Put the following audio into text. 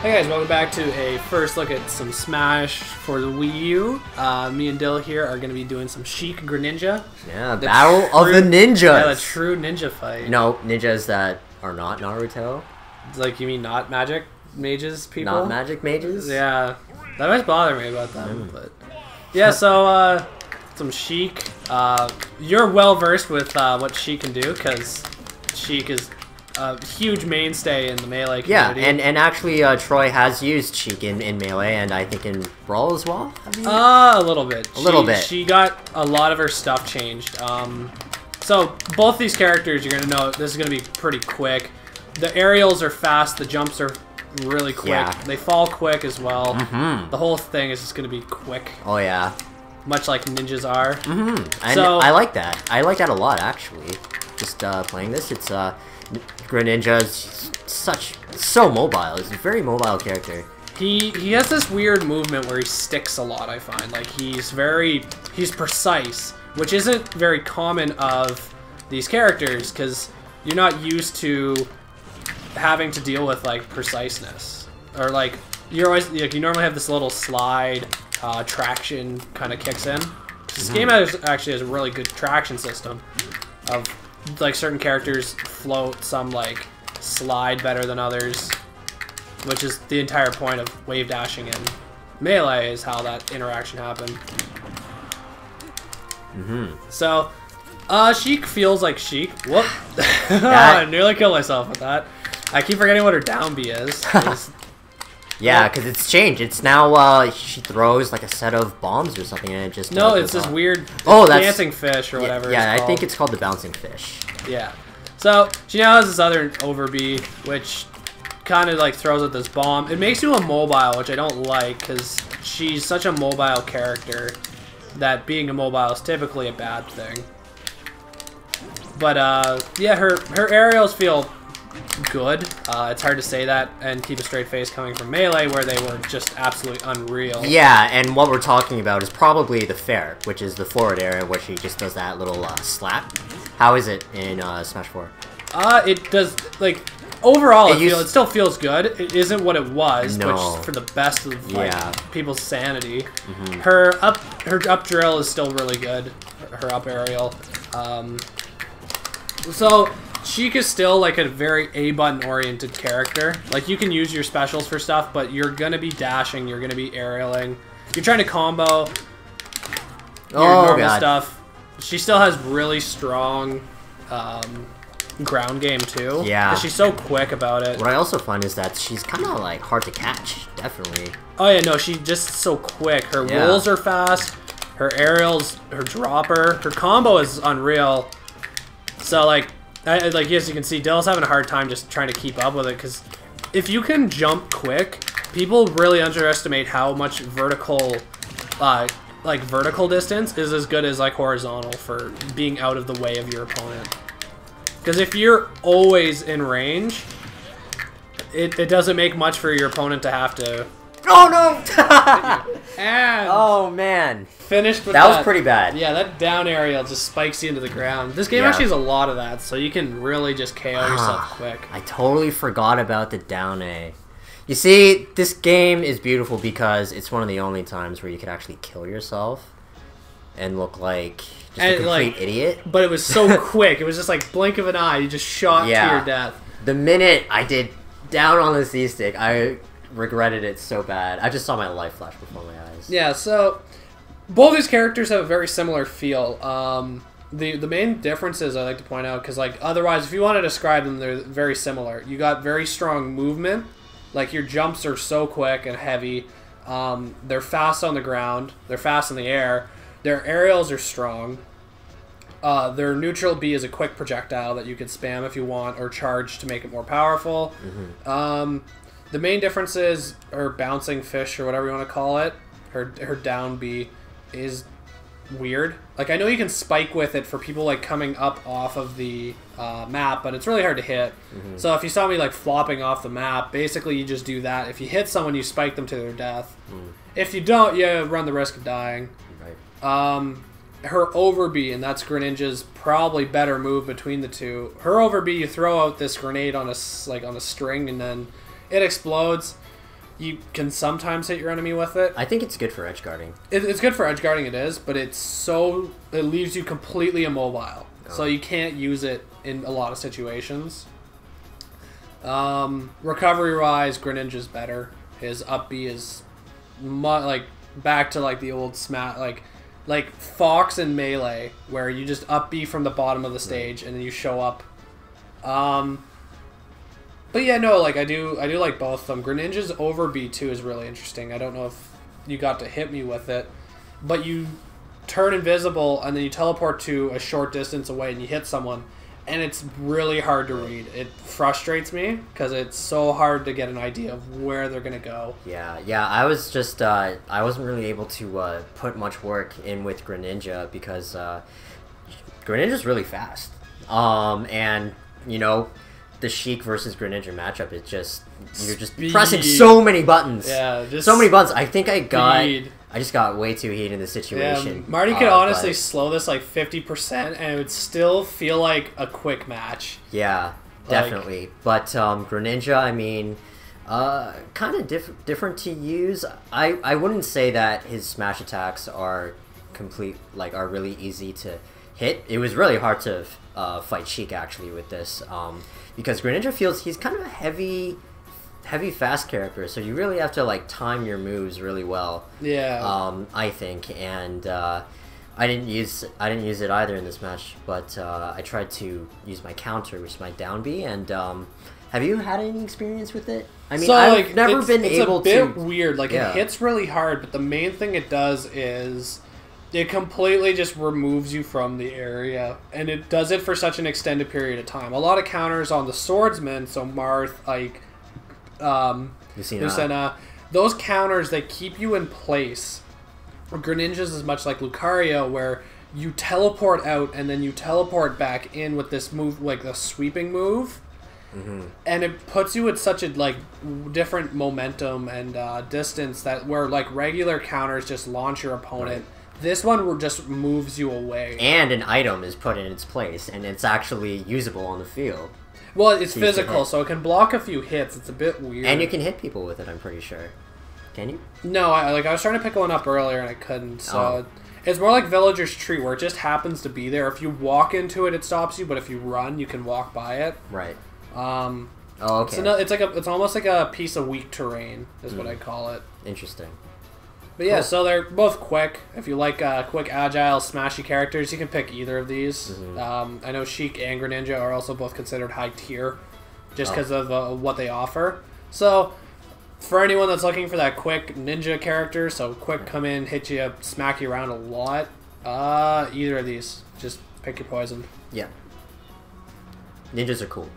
Hey guys, welcome back to a first look at some Smash for the Wii U. Me and Dill here are going to be doing some Sheik and Greninja. Yeah, Battle of the Ninjas. Yeah, the true ninja fight. No, ninjas that are not Naruto. Like, you mean not magic mages people? Not magic mages? Yeah, that always bother me about them. But yeah, so some Sheik. You're well versed with what Sheik can do because Sheik is a huge mainstay in the Melee community. Yeah, and actually Troy has used Sheik in Melee and I think in Brawl as well? A little bit. A little bit. She got a lot of her stuff changed. So both these characters, you're going to know this is going to be pretty quick. The aerials are fast, the jumps are really quick. Yeah. They fall quick as well. The whole thing is just going to be quick. Oh yeah. Much like ninjas are. And So, I like that. I like that a lot actually. Just playing this, it's Greninja is so mobile. He's a very mobile character. He has this weird movement where he sticks a lot, I find. Like, he's precise, which isn't very common of these characters, because you're not used to having to deal with, like, preciseness. Or, like, you're always, like, you normally have this little slide, traction kind of kicks in. This game actually has a really good traction system of, like, certain characters float, some, like, slide better than others, which is the entire point of wave dashing in Melee, is how that interaction happened. So, Sheik feels like Sheik. Whoop. I nearly killed myself with that. I keep forgetting what her down B is. Yeah, because it's changed. It's now, she throws, like, a set of bombs or something, and it just... No, it's this weird that's dancing fish or whatever Yeah, it's I think it's called the bouncing fish. Yeah. So, she now has this other over B, which kind of, like, throws out this bomb. It makes you immobile, which I don't like, because she's such a mobile character that being immobile is typically a bad thing. But, yeah, her aerials feel good. It's hard to say that and keep a straight face coming from Melee, where they were just absolutely unreal. Yeah, and what we're talking about is probably the fair, which is the forward area where she just does that little slap. How is it in Smash 4? It does, like, overall it still feels good. It isn't what it was, which for the best of, like, people's sanity. Her up drill is still really good. Her up aerial. So Sheik is still, like, a very A-button oriented character. Like, you can use your specials for stuff, but you're gonna be dashing, you're gonna be aerialing. You're trying to combo your normal stuff. She still has really strong ground game, too. Yeah. 'Cause she's so quick about it. What I also find is that she's kind of, like, hard to catch, definitely. Oh, yeah, no, she's just so quick. Her rolls are fast, her aerials, her dropper, her combo is unreal. So, like, as you can see, Dill's having a hard time just trying to keep up with it, because if you can jump quick, people really underestimate how much vertical, vertical distance is as good as, like, horizontal for being out of the way of your opponent. Because if you're always in range, it doesn't make much for your opponent to have to... Oh, no! And oh, man. Finished with that. That was pretty bad. Yeah, that down aerial just spikes you into the ground. This game actually has a lot of that, so you can really just KO yourself quick. I totally forgot about the down A. You see, this game is beautiful because it's one of the only times where you could actually kill yourself and look like just a complete idiot. But it was so quick. It was just like blink of an eye. You just shot to your death. The minute I did down on the C-stick, I regretted it so bad. I just saw my life flash before my eyes. Yeah, so both these characters have a very similar feel. The main differences I like to point out, because, like, otherwise, if you want to describe them, they're very similar. You got very strong movement. Like, your jumps are so quick and heavy. They're fast on the ground. They're fast in the air. Their aerials are strong. Their neutral B is a quick projectile that you can spam if you want, or charge to make it more powerful. The main difference is her bouncing fish, or whatever you want to call it. Her down B is weird. Like, I know you can spike with it for people, like, coming up off of the map, but it's really hard to hit. So if you saw me, like, flopping off the map, basically you just do that. If you hit someone, you spike them to their death. If you don't, you run the risk of dying. Her over B, and that's Greninja's probably better move between the two. Her over B, you throw out this grenade on a string, and then it explodes. You can sometimes hit your enemy with it. I think it's good for edge guarding. It's good for edge guarding, it is, but it leaves you completely immobile. So you can't use it in a lot of situations. Recovery-wise, Greninja's better. His up B is like back to like the old smash, like Fox and Melee, where you just up B from the bottom of the stage and then you show up. But yeah, no, like I do like both of them. Greninja's over B2 is really interesting. I don't know if you got to hit me with it, but you turn invisible and then you teleport to a short distance away and you hit someone, and it's really hard to read. It frustrates me because it's so hard to get an idea of where they're gonna go. Yeah. I was just I wasn't really able to put much work in with Greninja because Greninja's really fast. And you know, the Sheik versus Greninja matchup, it's just you're just pressing so many buttons. Yeah, just so many buttons. I think I just got way too heated in the situation. Yeah, Marty could honestly slow this like 50% and it would still feel like a quick match. Yeah, definitely. But Greninja, I mean, kind of different to use. I wouldn't say that his smash attacks are are really easy to hit. It was really hard to fight Sheik actually with this. Because Greninja feels he's kind of a heavy fast character, so you really have to like time your moves really well. Yeah. I think, and I didn't use it either in this match, but I tried to use my counter, which is my down B. And have you had any experience with it? I mean, I've never been able to. It's a bit weird. Like it hits really hard, but the main thing it does is it completely just removes you from the area, and it does it for such an extended period of time. A lot of counters on the swordsman, so Marth, Ike, Lucina, those counters, they keep you in place. Greninja's is much like Lucario, where you teleport out and then you teleport back in with this move, like the sweeping move. And it puts you at such a like different momentum and distance that where like regular counters just launch your opponent. This one just moves you away. And an item is put in its place, and it's actually usable on the field. Well, it's physical, so it can block a few hits. It's a bit weird. And you can hit people with it, I'm pretty sure. Can you? No, I was trying to pick one up earlier, and I couldn't. So it's more like Villager's Tree, where it just happens to be there. If you walk into it, it stops you, but if you run, you can walk by it. Right. Oh, okay. So no, it's almost like a piece of weak terrain, is what I call it. Interesting. But yeah, so they're both quick. If you like quick, agile, smashy characters, you can pick either of these. I know Sheik and Greninja are also both considered high tier, just because of what they offer. So, for anyone that's looking for that quick ninja character, so quick come in, hit you, smack you around a lot, either of these. Just pick your poison. Yeah. Ninjas are cool.